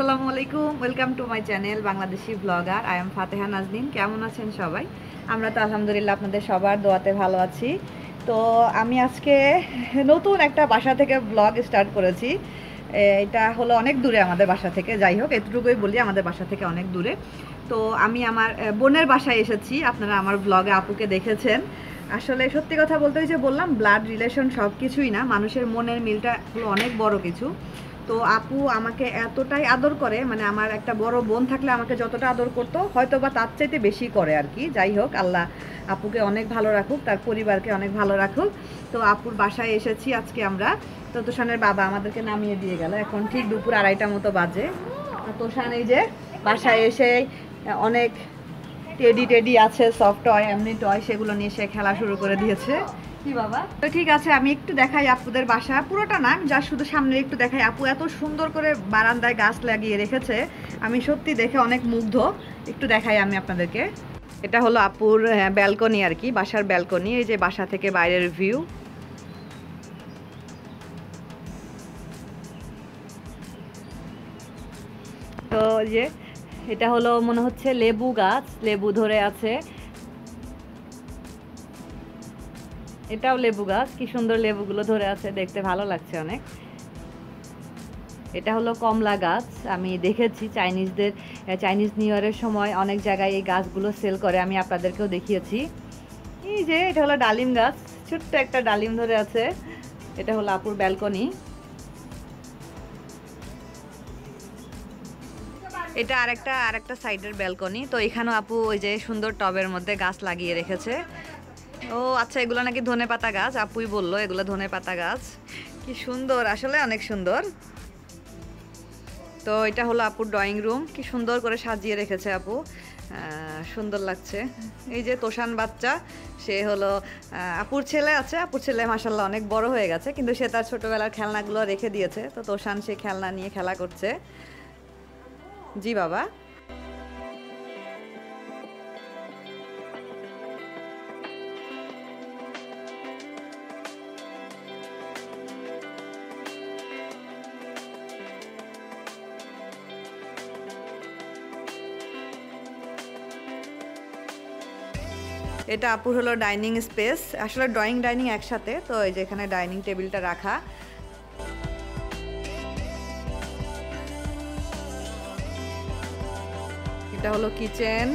আসসালামু আলাইকুম, welcome to my channel Bangladeshi blogger. I am Fateha Nazneen. কেমন আছেন সবাই? আমরা তো আলহামদুলিল্লাহ আপনাদের সবার দোয়াতে ভালো আছি। তো আমি আজকে নতুন একটা বাসা থেকে ব্লগ স্টার্ট করেছি। এটা হলো অনেক দূরে আমাদের বাসা থেকে, যাই হোক এতটুকুই বলি, আমাদের বাসা থেকে অনেক দূরে। তো আমি আমার বোনের বাসায় এসেছি। আপনারা আমার ব্লগে আপুকে দেখেছেন। আসলে সত্যি কথা বলতে, ওই যে বললাম, ব্লাড রিলেশন সব কিছুই না, মানুষের মনের মিলটা হলো অনেক বড় কিছু। তো আপু আমাকে এতটাই আদর করে, মানে আমার একটা বড় বোন থাকলে আমাকে যতটা আদর করতো হয়তো বা তার চাইতে বেশি করে আর কি। যাই হোক, আল্লাহ আপুকে অনেক ভালো রাখুক, তার পরিবারকে অনেক ভালো রাখুক। তো আপুর বাসায় এসেছি আজকে আমরা। তো তোষানের বাবা আমাদেরকে নামিয়ে দিয়ে গেল, এখন ঠিক দুপুর 2:30 মতো বাজে। তোষান এই যে বাসায় এসে অনেক টেডি আছে, সফট টয়, এমনি টয়, সেগুলো নিয়ে সে খেলা শুরু করে দিয়েছে। কি বাবা? তো ঠিক আছে, আমি একটু দেখাই আপুদের বাসা, পুরোটা না, যা শুধু সামনে একটু দেখাই। আপু এত সুন্দর করে বারান্দায় গাছ লাগিয়ে রেখেছে, আমি সত্যি দেখে অনেক মুগ্ধ। একটু দেখাই আমি আপনাদেরকে। এটা হলো আপুর ব্যালকনি আর কি, বাসার ব্যালকনি। এই যে বাসা থেকে বাইরের ভিউ। তো যে এটা হলো মনে হচ্ছে লেবু গাছ, লেবু ধরে আছে। এটাও লেবু গাছ, কি সুন্দর লেবুগুলো ধরে আছে, দেখতে ভালো লাগছে অনেক। এটা হলো কমলা গাছ। আমি দেখেছি চাইনিজ নিউ ইয়ারের সময় অনেক জায়গায় এই গাছগুলো সেল করে, আমি আপনাদেরকেও দেখিয়েছি। এই যে এটা হলো ডালিম গাছ, ছোট্ট একটা ডালিম ধরে আছে। এটা হলো আপুর ব্যালকনি। এটা আরেকটা সাইডের ব্যালকনি। তো এখানেও আপু ওই যে সুন্দর টবের মধ্যে গাছ লাগিয়ে রেখেছে। ও আচ্ছা, এগুলো নাকি ধনেপাতা গাছ, আপুই বললো এগুলো ধনেপাতা গাছ। কি সুন্দর, আসলে অনেক সুন্দর। তো এটা হলো আপুর ড্রয়িং রুম, কি সুন্দর করে সাজিয়ে রেখেছে আপু, সুন্দর লাগছে। এই যে তোষান বাচ্চা, সে হলো আপুর ছেলে আছে, আপুর ছেলে মাশাল্লাহ অনেক বড় হয়ে গেছে, কিন্তু সে তার ছোটবেলার খেলনাগুলো রেখে দিয়েছে। তো তোষান সে খেলনা নিয়ে খেলা করছে। জি বাবা। এটা আপুর হলো ডাইনিং স্পেস, আসলে ড্রয়িং ডাইনিং একসাথে। তো এই যে এখানে ডাইনিং টেবিলটা রাখা। এটা হলো কিচেন।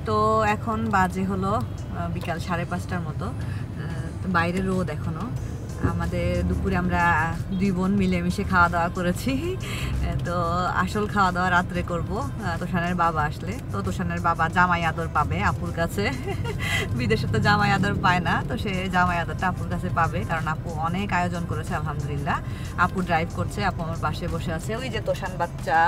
তো এখন বাজে হলো বিকাল 5:30টার মতো। তো বাইরে রোদ এখনো। আমাদের দুপুরে আমরা দুই বোন মিলেমিশে খাওয়া দাওয়া করেছি। তো আসল খাওয়া দাওয়া রাত্রে করবো তোষানের বাবা আসলে। তো তোষানের বাবা জামাই আদর পাবে আপুর কাছে। বিদেশে তো জামাই আদর পায় না, তো সে জামাই আদরটা আপুর কাছে পাবে, কারণ আপু অনেক আয়োজন করেছে আলহামদুলিল্লাহ। আপু ড্রাইভ করছে, আপু আমার পাশে বসে আছে। ওই যে তোষান বাচ্চা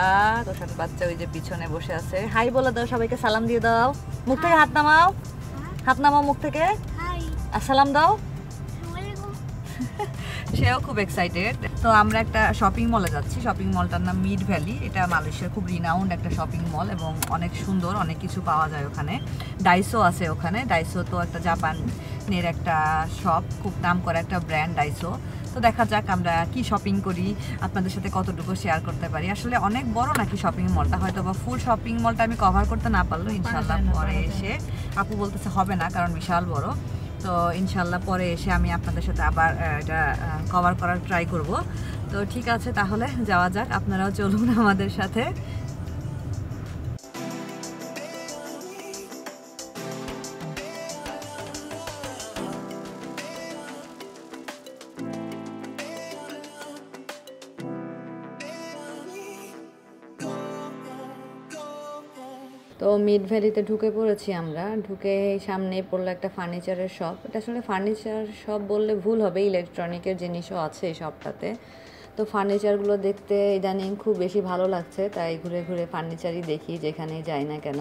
ওই যে পিছনে বসে আছে। হাই বলে দাও, সবাইকে সালাম দিয়ে দাও। মুখ থেকে হাত নামাও, হাত নামাও মুখ থেকে, আর সালাম দাও। সেও খুব এক্সাইটেড। তো আমরা একটা শপিং মলে যাচ্ছি, শপিং মলটার নাম মিড ভ্যালি। এটা মালয়েশিয়ার খুব রিনাউন্ড একটা শপিং মল এবং অনেক সুন্দর, অনেক কিছু পাওয়া যায় ওখানে। ডাইসো আছে ওখানে। ডাইসো তো একটা জাপানের একটা শপ, খুব নাম করা একটা ব্র্যান্ড ডাইসো। তো দেখা যাক আমরা কি শপিং করি, আপনাদের সাথে কতটুকু শেয়ার করতে পারি। আসলে অনেক বড় নাকি শপিং মলটা, হয়তো বা ফুল শপিং মলটা আমি কভার করতে না পারলেও ইনশাল্লাহ পরে এসে, আপু বলতেছে হবে না কারণ বিশাল বড়। তো ইনশাল্লাহ পরে এসে আমি আপনাদের সাথে আবার এটা কভার করার ট্রাই করব। তো ঠিক আছে, তাহলে যাওয়া যাক, আপনারাও চলুন আমাদের সাথে। তো মিড ভ্যালিতে ঢুকে পড়েছি আমরা। ঢুকে সামনে পড়লো একটা ফার্নিচারের শপ। এটা আসলে ফার্নিচার শপ বললে ভুল হবে, ইলেকট্রনিকের জিনিসও আছে এই শপটাতে। তো ফার্নিচারগুলো দেখতে ইদানিং খুব বেশি ভালো লাগছে, তাই ঘুরে ঘুরে ফার্নিচারই দেখি যেখানেই যাই না কেন।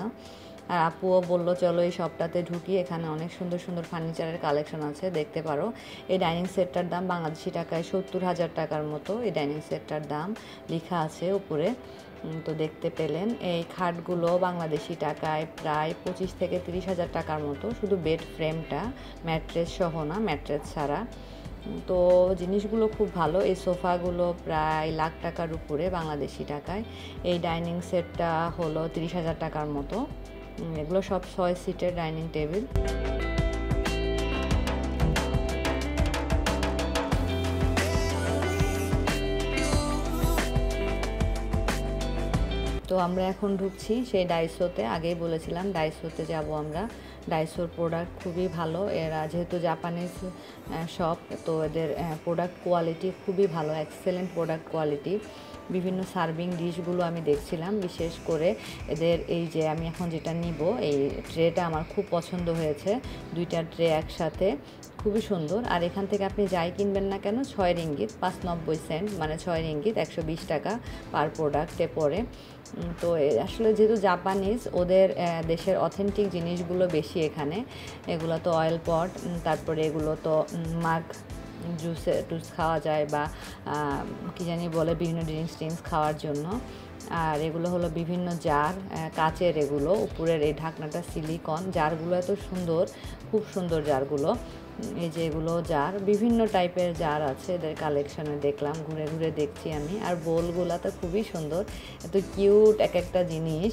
আর আপুও বললো চলো এই শপটাতে ঢুকি, এখানে অনেক সুন্দর সুন্দর ফার্নিচারের কালেকশন আছে, দেখতে পারো। এই ডাইনিং সেটটার দাম বাংলাদেশি টাকায় 70,000 টাকার মতো এই ডাইনিং সেটটার দাম লেখা আছে উপরে। তো দেখতে পেলেন এই খাটগুলো বাংলাদেশি টাকায় প্রায় 25 থেকে 30,000 টাকার মতো, শুধু বেড ফ্রেমটা, ম্যাট্রেস সহ না, ম্যাট্রেস ছাড়া। তো জিনিসগুলো খুব ভালো। এই সোফাগুলো প্রায় লাখ টাকার উপরে বাংলাদেশি টাকায়। এই ডাইনিং সেটটা হলো 30,000 টাকার মতো। এগুলো সব 6 সিটের ডাইনিং টেবিল। তো আমরা এখন ঢুকছি সেই ডাইসোতে। আগেই বলেছিলাম ডাইসোতে যাব আমরা। ডাইসোর প্রোডাক্ট খুবই ভালো। এরা যেহেতু জাপানিজ শপ, তো এদের প্রোডাক্ট কোয়ালিটি খুবই ভালো, এক্সেলেন্ট প্রোডাক্ট কোয়ালিটি। বিভিন্ন সার্ভিং ডিশগুলো আমি দেখছিলাম, বিশেষ করে এদের এই যে আমি এখন যেটা নিব এই ট্রেটা আমার খুব পছন্দ হয়েছে। 2টা ট্রে একসাথে, খুবই সুন্দর। আর এখান থেকে আপনি যাই কিনবেন না কেন 6 রিঙ্গিত 5.90 সেন্ট, মানে 6 রিঙ্গিত 120 টাকা পার প্রোডাক্টে পড়ে। তো আসলে যেহেতু জাপানিজ, ওদের দেশের অথেন্টিক জিনিসগুলো বেশি এখানে। এগুলো তো অয়েল পট, তারপরে এগুলো তো মাগ টুস খাওয়া যায়, বা কী জানি বলে, বিভিন্ন ড্রিঙ্কস খাওয়ার জন্য। আর এগুলো হলো বিভিন্ন জার, কাচের। এগুলো উপরের এই ঢাকনাটা সিলিকন। জারগুলো এত সুন্দর, খুব সুন্দর জারগুলো। এই যে এগুলো জার, বিভিন্ন টাইপের জার আছে এদের কালেকশনে, দেখলাম ঘুরে ঘুরে দেখছি আমি। আর বোলগুলো তো খুবই সুন্দর, এত কিউট এক একটা জিনিস,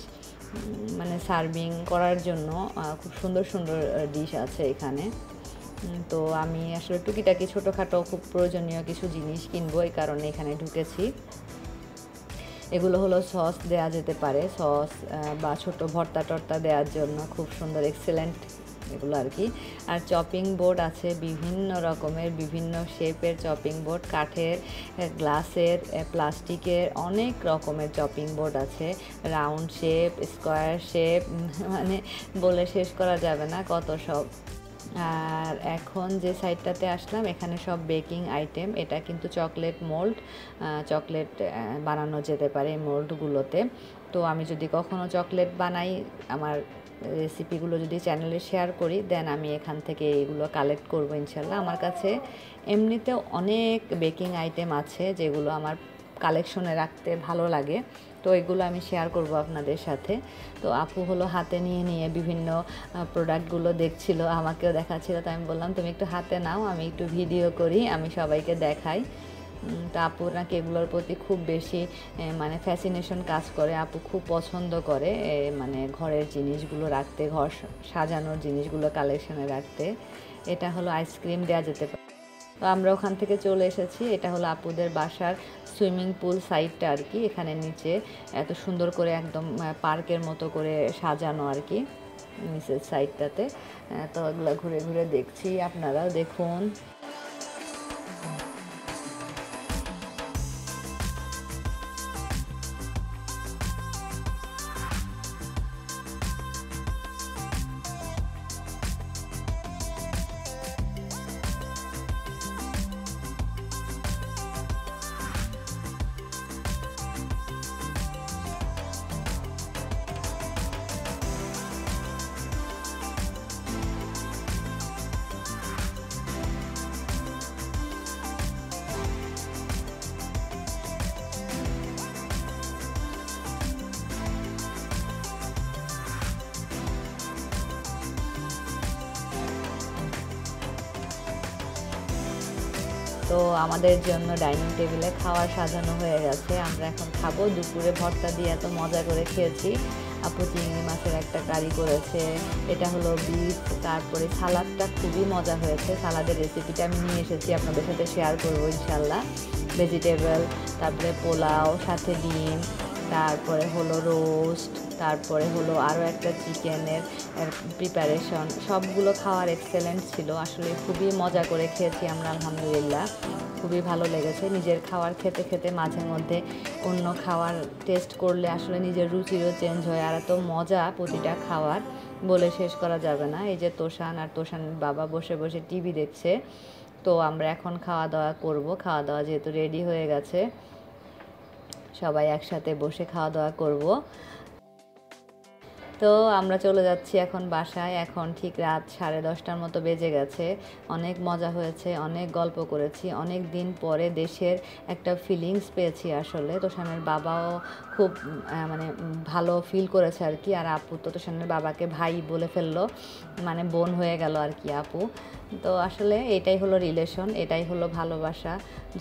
মানে সার্ভিং করার জন্য খুব সুন্দর সুন্দর ডিশ আছে এখানে। তো আমি আসলে টুকিটাকি ছোটোখাটো খুব প্রয়োজনীয় কিছু জিনিস কিনবো, এই কারণে এখানে ঢুকেছি। এগুলো হলো সস দেয়া যেতে পারে, সস বা ছোট ভর্তা টর্তা দেওয়ার জন্য খুব সুন্দর, এক্সেলেন্ট এগুলো আর কি। আর চপিং বোর্ড আছে বিভিন্ন রকমের, বিভিন্ন শেপের চপিং বোর্ড, কাঠের, গ্লাসের, প্লাস্টিকের, অনেক রকমের চপিং বোর্ড আছে। রাউন্ড শেপ, স্কোয়ার শেপ, মানে বলে শেষ করা যাবে না কত সব। আর এখন যে সাইডটাতে আসলাম এখানে সব বেকিং আইটেম। এটা কিন্তু চকলেট মোল্ড, চকলেট বানানো যেতে পারে এই মোল্ডগুলোতে। তো আমি যদি কখনো চকলেট বানাই, আমার রেসিপিগুলো যদি চ্যানেলে শেয়ার করি, দেন আমি এখান থেকে এগুলো কালেক্ট করবো ইনশাল্লাহ। আমার কাছে এমনিতেও অনেক বেকিং আইটেম আছে যেগুলো আমার কালেকশনে রাখতে ভালো লাগে, তো এগুলো আমি শেয়ার করব আপনাদের সাথে। তো আপু হলো হাতে নিয়ে নিয়ে বিভিন্ন প্রোডাক্টগুলো দেখছিল, আমাকেও দেখাচ্ছিল। তো আমি বললাম তুমি একটু হাতে নাও, আমি একটু ভিডিও করি, আমি সবাইকে দেখাই। তো আপুর নাকি এগুলোর প্রতি খুব বেশি মানে ফ্যাসিনেশন কাজ করে। আপু খুব পছন্দ করে মানে ঘরের জিনিসগুলো রাখতে, ঘর সাজানোর জিনিসগুলো কালেকশনে রাখতে। এটা হলো আইসক্রিম দেওয়া যেতে পারে। তো আমরা ওখান থেকে চলে এসেছি। এটা হলো আপুদের বাসার সুইমিং পুল সাইডটা আর কি। এখানে নিচে এত সুন্দর করে একদম পার্কের মতো করে সাজানো আর কি নিচের সাইডটাতে। তো এগুলো ঘুরে ঘুরে দেখছি, আপনারাও দেখুন। তো আমাদের জন্য ডাইনিং টেবিলে খাওয়ার সাজানো হয়ে গেছে। আমরা এখন খাবো। দুপুরে ভর্তা দিয়ে এত মজা করে খেয়েছি। আপু চিংড়ি মাছের একটা কারি করেছে, এটা হলো বিফ। তারপরে সালাদটা খুবই মজা হয়েছে। সালাদের রেসিপিটা আমি নিয়ে এসেছি, আপনাদের সাথে শেয়ার করবো ইনশাল্লাহ। ভেজিটেবল, তারপরে পোলাও, সাথে ডিম, তারপরে হলো রোস্ট, তারপরে হলো আরও একটা চিকেনের প্রিপারেশন। সবগুলো খাওয়ার এক্সেলেন্ট ছিল, আসলে খুবই মজা করে খেয়েছি আমরা, আলহামদুলিল্লাহ। খুব খুবই ভালো লেগেছে। নিজের খাবার খেতে খেতে মাঝে মধ্যে অন্য খাবার টেস্ট করলে আসলে নিজের রুচিরও চেঞ্জ হয়। আর এত মজা প্রতিটা খাবার, বলে শেষ করা যাবে না। এই যে তোষান আর তোষানের বাবা বসে বসে টিভি দেখছে। তো আমরা এখন খাওয়া দাওয়া করব। খাওয়া দাওয়া যেহেতু রেডি হয়ে গেছে, সবাই একসাথে বসে খাওয়া দাওয়া করব। তো আমরা চলে যাচ্ছি এখন বাসায়। এখন ঠিক রাত 10:30টার মতো বেজে গেছে। অনেক মজা হয়েছে, অনেক গল্প করেছি, অনেক দিন পরে দেশের একটা ফিলিংস পেয়েছি আসলে। তোষানের বাবাও খুব মানে ভালো ফিল করেছে আর কি। আর আপু তো তোষানের বাবাকে ভাই বলে ফেললো, মানে বোন হয়ে গেল আর কি আপু। তো আসলে এটাই হলো রিলেশন, এটাই হলো ভালোবাসা।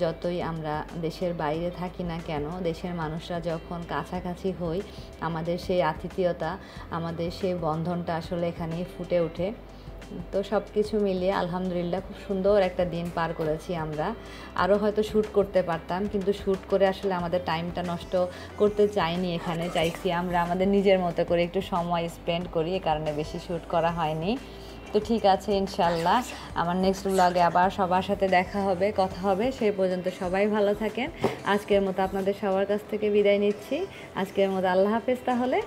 যতই আমরা দেশের বাইরে থাকি না কেন, দেশের মানুষরা যখন কাছাকাছি হই, আমাদের সেই আতিথেয়তা, আমাদের সেই বন্ধনটা আসলে এখানেই ফুটে ওঠে। তো সব কিছু মিলিয়ে আলহামদুলিল্লাহ খুব সুন্দর একটা দিন পার করেছি আমরা। আরও হয়তো শ্যুট করতে পারতাম, কিন্তু শ্যুট করে আসলে আমাদের টাইমটা নষ্ট করতে চাইনি। এখানে চাইছি আমরা আমাদের নিজের মতো করে একটু সময় স্পেন্ড করি, এ কারণে বেশি শ্যুট করা হয়নি। তো ঠিক আছে, ইনশাল্লাহ আমার নেক্সট ব্লগে আবার সবার সাথে দেখা হবে, কথা হবে। সেই পর্যন্ত সবাই ভালো থাকেন। আজকের মতো আপনাদের সবার কাছ থেকে বিদায় নিচ্ছি। আজকের মতো আল্লাহ হাফেজ তাহলে।